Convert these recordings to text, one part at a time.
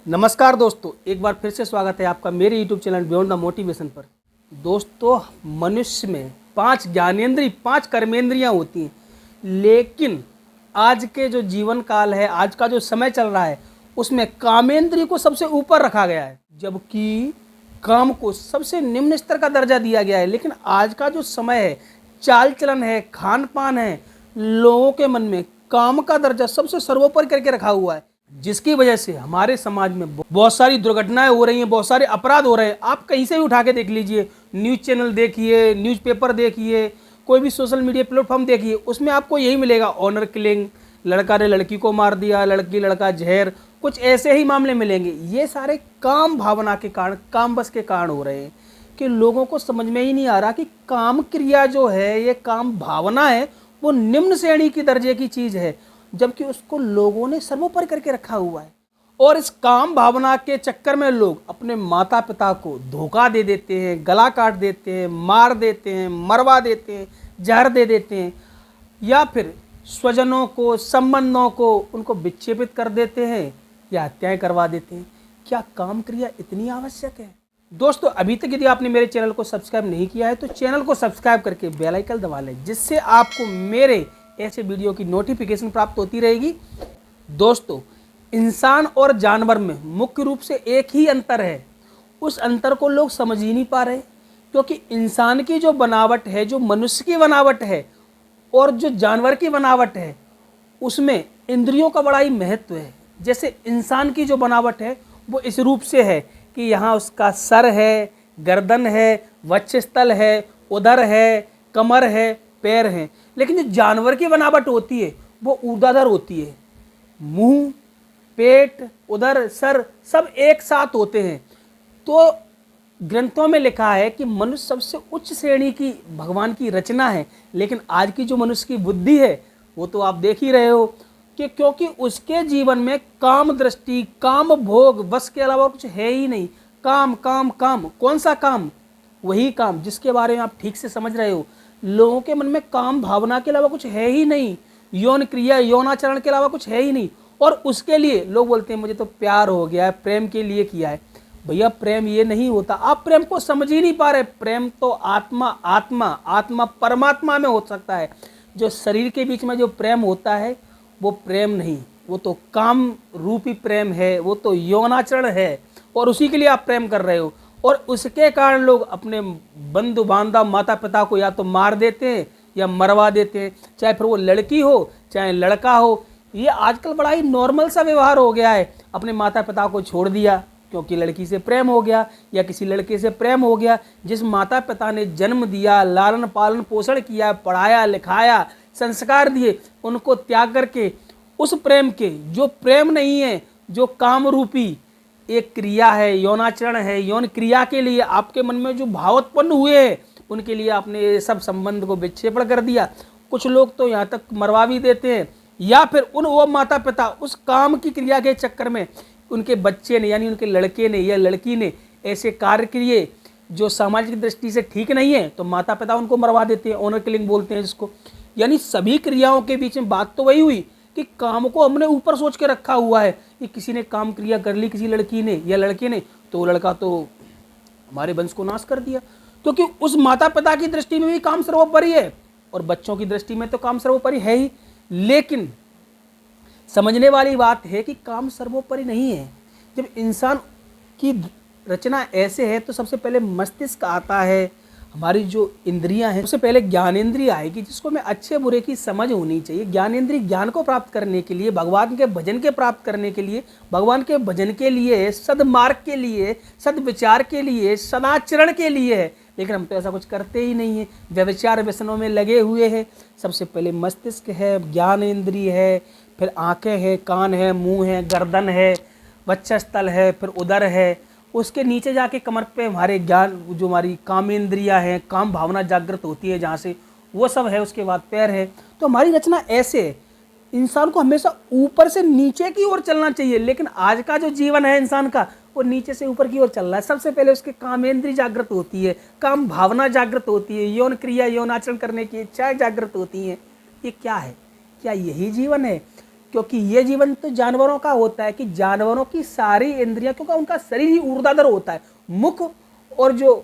नमस्कार दोस्तों, एक बार फिर से स्वागत है आपका मेरे YouTube channel beyond the motivation पर। दोस्तों, मनुष्य में 5 ज्ञानेंद्रिय 5 कर्मेंद्रियां होती हैं, लेकिन आज के जो जीवन काल है, आज का जो समय चल रहा है, उसमें कामेंद्रिय को सबसे ऊपर रखा गया है, जबकि काम को सबसे निम्न स्तर का दर्जा दिया गया है। लेकिन आज का जो समय है, चाल चलन है, खान पान है, लोगों के मन में काम का दर्जा सबसे सर्वोपरि करके रखा हुआ है, जिसकी वजह से हमारे समाज में बहुत सारी दुर्घटनाएं हो रही हैं, बहुत सारे अपराध हो रहे हैं। आप कहीं से भी उठा के देख लीजिए, न्यूज़ चैनल देखिए, न्यूज़पेपर देखिए, कोई भी सोशल मीडिया प्लेटफॉर्म देखिए, उसमें आपको यही मिलेगा, ऑनर किलिंग, लड़का ने लड़की को मार दिया, लड़की लड़का जहर, कुछ ऐसे ही मामले मिलेंगे। ये सारे काम भावना के कारण, काम बस के कारण हो रहे हैं कि लोगों को समझ में ही नहीं आ रहा कि काम क्रिया जो है, ये काम भावना है, वो निम्न श्रेणी की दर्जे की चीज़ है, जबकि उसको लोगों ने सर्वोपरि करके रखा हुआ है। और इस काम भावना के चक्कर में लोग अपने माता पिता को धोखा दे देते हैं, गला काट देते हैं, मार देते हैं, मरवा देते हैं, जहर दे देते हैं, या फिर स्वजनों को, संबंधों को उनको विक्षेपित कर देते हैं या हत्याएं करवा देते हैं। क्या काम क्रिया इतनी आवश्यक है? दोस्तों, अभी तक यदि आपने मेरे चैनल को सब्सक्राइब नहीं किया है तो चैनल को सब्सक्राइब करके बेल आइकन दबा लें, जिससे आपको मेरे ऐसे वीडियो की नोटिफिकेशन प्राप्त होती रहेगी। दोस्तों, इंसान और जानवर में मुख्य रूप से एक ही अंतर है, उस अंतर को लोग समझ ही नहीं पा रहे, क्योंकि इंसान की जो बनावट है, जो मनुष्य की बनावट है और जो जानवर की बनावट है, उसमें इंद्रियों का बड़ा ही महत्व है। जैसे इंसान की जो बनावट है वो इस रूप से है कि यहाँ उसका सर है, गर्दन है, वक्षस्थल है, उदर है, कमर है, पैर हैं। लेकिन जो जानवर की बनावट होती है वो ऊर्ध्वाधर होती है, मुंह, पेट, उदर, सर सब एक साथ होते हैं। तो ग्रंथों में लिखा है कि मनुष्य सबसे उच्च श्रेणी की भगवान की रचना है। लेकिन आज की जो मनुष्य की बुद्धि है वो तो आप देख ही रहे हो कि क्योंकि उसके जीवन में काम दृष्टि, काम भोग बस के अलावा कुछ है ही नहीं। काम काम काम, कौन सा काम? वही काम जिसके बारे में आप ठीक से समझ रहे हो। लोगों के मन में काम भावना के अलावा कुछ है ही नहीं, यौन क्रिया, यौनाचरण के अलावा कुछ है ही नहीं। और उसके लिए लोग बोलते हैं मुझे तो प्यार हो गया है, प्रेम के लिए किया है। भैया, प्रेम ये नहीं होता, आप प्रेम को समझ ही नहीं पा रहे। प्रेम तो आत्मा आत्मा आत्मा परमात्मा में हो सकता है। जो शरीर के बीच में जो प्रेम होता है वो प्रेम नहीं, वो तो काम रूपी प्रेम है, वो तो यौनाचरण है, और उसी के लिए आप प्रेम कर रहे हो। और उसके कारण लोग अपने बंधु बांधव, माता पिता को या तो मार देते हैं या मरवा देते हैं, चाहे फिर वो लड़की हो चाहे लड़का हो। ये आजकल बड़ा ही नॉर्मल सा व्यवहार हो गया है। अपने माता पिता को छोड़ दिया क्योंकि लड़की से प्रेम हो गया या किसी लड़के से प्रेम हो गया। जिस माता पिता ने जन्म दिया, लालन पालन पोषण किया, पढ़ाया लिखाया, संस्कार दिए, उनको त्याग करके उस प्रेम के, जो प्रेम नहीं है, जो काम रूपी एक क्रिया है, यौनाचरण है, यौन क्रिया के लिए आपके मन में जो भाव उत्पन्न हुए हैं, उनके लिए आपने ये सब संबंध को विक्षेपण कर दिया। कुछ लोग तो यहाँ तक मरवा भी देते हैं, या फिर वो माता पिता उस काम की क्रिया के चक्कर में उनके बच्चे ने, यानी उनके लड़के ने या लड़की ने ऐसे कार्य किए जो सामाजिक दृष्टि से ठीक नहीं है, तो माता पिता उनको मरवा देते हैं, ऑनर किलिंग बोलते हैं जिसको। यानी सभी क्रियाओं के बीच में बात तो वही हुई कि काम को हमने ऊपर सोच के रखा हुआ है कि किसी ने काम क्रिया कर ली, किसी लड़की ने या लड़के ने, तो लड़का तो हमारे वंश को नाश कर दिया, क्योंकि उस माता पिता की दृष्टि में भी काम सर्वोपरि है और बच्चों की दृष्टि में तो काम सर्वोपरि है ही। लेकिन समझने वाली बात है कि काम सर्वोपरि नहीं है। जब इंसान की रचना ऐसे है तो सबसे पहले मस्तिष्क आता है, हमारी जो इंद्रियां हैं, सबसे पहले ज्ञानेंद्रिय आएगी, जिसको में अच्छे बुरे की समझ होनी चाहिए। ज्ञानेंद्रिय ज्ञान को प्राप्त करने के लिए, भगवान के भजन के प्राप्त करने के लिए, भगवान के भजन के लिए, सद्मार्ग के लिए, सद्विचार के लिए, सदाचरण के लिए है। लेकिन हम तो ऐसा कुछ करते ही नहीं है, व्यभिचार व्यसनों में लगे हुए हैं। सबसे पहले मस्तिष्क है, ज्ञानेंद्रिय है, फिर आँखें हैं, कान है, मुँह है, गर्दन है, वक्षस्थल है, फिर उदर है, उसके नीचे जाके कमर पे हमारे ज्ञान, जो हमारी कामेंद्रियां हैं, काम भावना जागृत होती है जहाँ से, वो सब है। उसके बाद पैर है। तो हमारी रचना ऐसे है। इंसान को हमेशा ऊपर से नीचे की ओर चलना चाहिए, लेकिन आज का जो जीवन है इंसान का, वो नीचे से ऊपर की ओर चल रहा है। सबसे पहले उसके कामेंद्रिय जागृत होती है, काम भावना जागृत होती है, यौन क्रिया, यौनाचरण करने की इच्छाएं जागृत होती हैं। ये क्या है? क्या यही जीवन है? क्योंकि ये जीवन तो जानवरों का होता है कि जानवरों की सारी इंद्रियां, क्योंकि उनका शरीर ही ऊर्ध्वाधर होता है, मुख और जो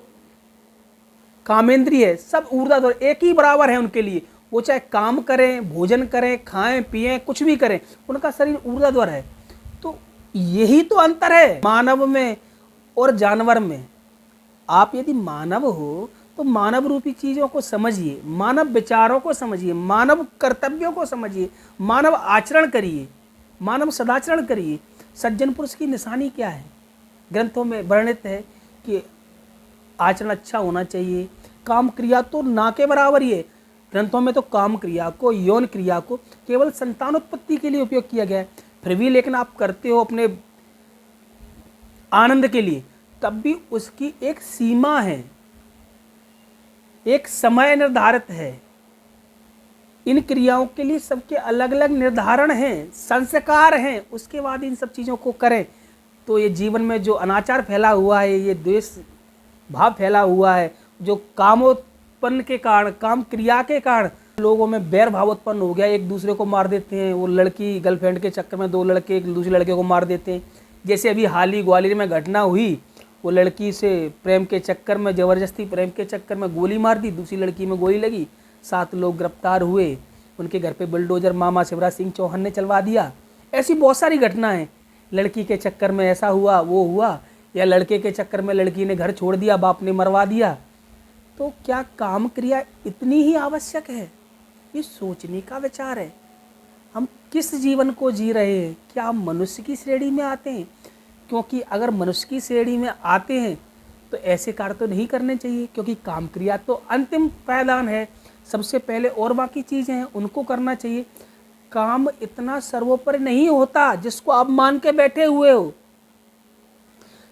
कामेंद्रिय है सब ऊर्ध्वाधर एक ही बराबर है उनके लिए। वो चाहे काम करें, भोजन करें, खाएं पिएं, कुछ भी करें, उनका शरीर ऊर्ध्वाधर है। तो यही तो अंतर है मानव में और जानवर में। आप यदि मानव हो तो मानव रूपी चीज़ों को समझिए, मानव विचारों को समझिए, मानव कर्तव्यों को समझिए, मानव आचरण करिए, मानव सदाचरण करिए। सज्जन पुरुष की निशानी क्या है? ग्रंथों में वर्णित है कि आचरण अच्छा होना चाहिए। काम क्रिया तो ना के बराबर ही है। ग्रंथों में तो काम क्रिया को, यौन क्रिया को केवल संतानोत्पत्ति के लिए उपयोग किया गया है। फिर भी लेकिन आप करते हो अपने आनंद के लिए, तब भी उसकी एक सीमा है, एक समय निर्धारित है। इन क्रियाओं के लिए सबके अलग अलग निर्धारण हैं, संस्कार हैं। उसके बाद इन सब चीज़ों को करें तो ये जीवन में जो अनाचार फैला हुआ है, ये द्वेष भाव फैला हुआ है, जो कामोत्पन्न के कारण, काम क्रिया के कारण लोगों में बैर भाव उत्पन्न हो गया, एक दूसरे को मार देते हैं। वो लड़की गर्लफ्रेंड के चक्कर में दो लड़के एक दूसरे लड़के को मार देते हैं। जैसे अभी हाल ही ग्वालियर में घटना हुई, वो लड़की से प्रेम के चक्कर में, ज़बरदस्ती प्रेम के चक्कर में गोली मार दी, दूसरी लड़की में गोली लगी, 7 लोग गिरफ्तार हुए। उनके घर पे बुलडोजर मामा शिवराज सिंह चौहान ने चलवा दिया। ऐसी बहुत सारी घटनाएं, लड़की के चक्कर में ऐसा हुआ वो हुआ, या लड़के के चक्कर में लड़की ने घर छोड़ दिया, बाप ने मरवा दिया। तो क्या काम क्रिया इतनी ही आवश्यक है? ये सोचने का विचार है। हम किस जीवन को जी रहे हैं? क्या हम मनुष्य की श्रेणी में आते हैं? क्योंकि अगर मनुष्य की श्रेणी में आते हैं तो ऐसे कार्य तो नहीं करने चाहिए, क्योंकि काम क्रिया तो अंतिम पायदान है। सबसे पहले और बाकी चीज़ें हैं उनको करना चाहिए। काम इतना सर्वोपरि नहीं होता जिसको आप मान के बैठे हुए हो।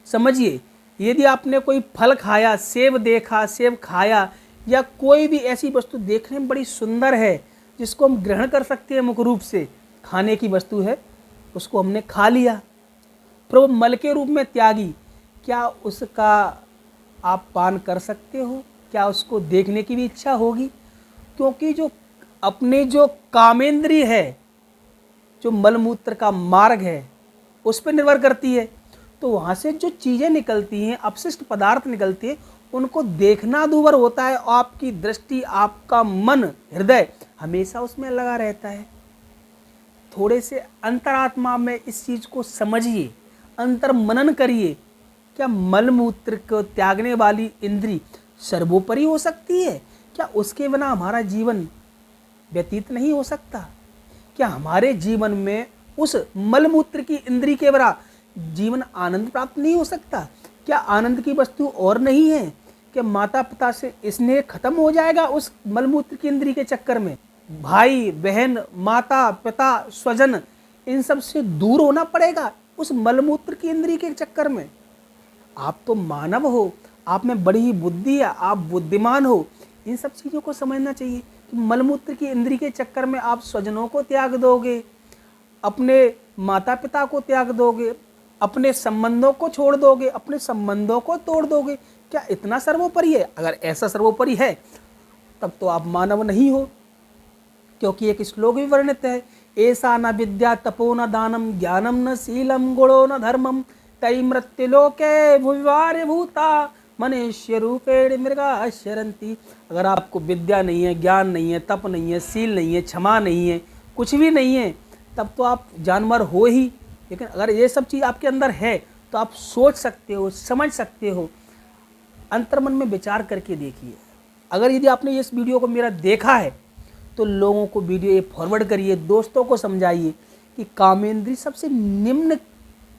समझिए, यदि आपने कोई फल खाया, सेब देखा, सेब खाया, या कोई भी ऐसी वस्तु देखने में बड़ी सुंदर है जिसको हम ग्रहण कर सकते हैं, मुख रूप से खाने की वस्तु है, उसको हमने खा लिया, फिर वो मल के रूप में त्यागी, क्या उसका आप पान कर सकते हो? क्या उसको देखने की भी इच्छा होगी? क्योंकि जो अपने जो कामेंद्रिय है, जो मलमूत्र का मार्ग है, उस पर निर्भर करती है। तो वहाँ से जो चीज़ें निकलती हैं, अपशिष्ट पदार्थ निकलते हैं, उनको देखना दूभर होता है। आपकी दृष्टि, आपका मन, हृदय हमेशा उसमें लगा रहता है। थोड़े से अंतरात्मा में इस चीज़ को समझिए, अंतर मनन करिए। क्या मलमूत्र को त्यागने वाली इंद्री सर्वोपरि हो सकती है? क्या उसके बिना हमारा जीवन व्यतीत नहीं हो सकता? क्या हमारे जीवन में उस मलमूत्र की इंद्री के बरा जीवन आनंद प्राप्त नहीं हो सकता? क्या आनंद की वस्तु और नहीं है? क्या माता पिता से स्नेह खत्म हो जाएगा उस मलमूत्र की इंद्री के चक्कर में? भाई बहन, माता पिता, स्वजन, इन सब से दूर होना पड़ेगा उस मलमूत्र की इंद्री के चक्कर में? आप तो मानव हो, आप में बड़ी ही बुद्धि है, आप बुद्धिमान हो। इन सब चीज़ों को समझना चाहिए कि मलमूत्र की इंद्री के चक्कर में आप स्वजनों को त्याग दोगे, अपने माता पिता को त्याग दोगे, अपने संबंधों को छोड़ दोगे, अपने संबंधों को तोड़ दोगे। क्या इतना सर्वोपरि है? अगर ऐसा सर्वोपरि है तब तो आप मानव नहीं हो। क्योंकि एक श्लोक भी वर्णित है, ऐसा न विद्या तपो न दानम ज्ञानम न शीलम गुणो न धर्मम तई मृत्युलोके भुविवार्य भूता मनुष्य रूपेण मृगा शरंती। अगर आपको विद्या नहीं है, ज्ञान नहीं है, तप नहीं है, शील नहीं है, क्षमा नहीं है, कुछ भी नहीं है, तब तो आप जानवर हो ही। लेकिन अगर ये सब चीज़ आपके अंदर है तो आप सोच सकते हो, समझ सकते हो। अंतर्मन में विचार करके देखिए। अगर यदि आपने इस वीडियो को मेरा देखा है तो लोगों को वीडियो ये फॉरवर्ड करिए, दोस्तों को समझाइए कि कामेंद्री सबसे निम्न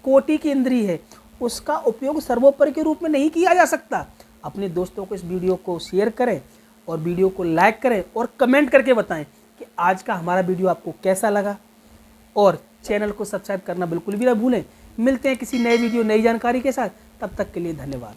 कोटि की इंद्री है, उसका उपयोग सर्वोपरि के रूप में नहीं किया जा सकता। अपने दोस्तों को इस वीडियो को शेयर करें और वीडियो को लाइक करें और कमेंट करके बताएं कि आज का हमारा वीडियो आपको कैसा लगा। और चैनल को सब्सक्राइब करना बिल्कुल भी ना भूलें। मिलते हैं किसी नए वीडियो, नई जानकारी के साथ। तब तक के लिए धन्यवाद।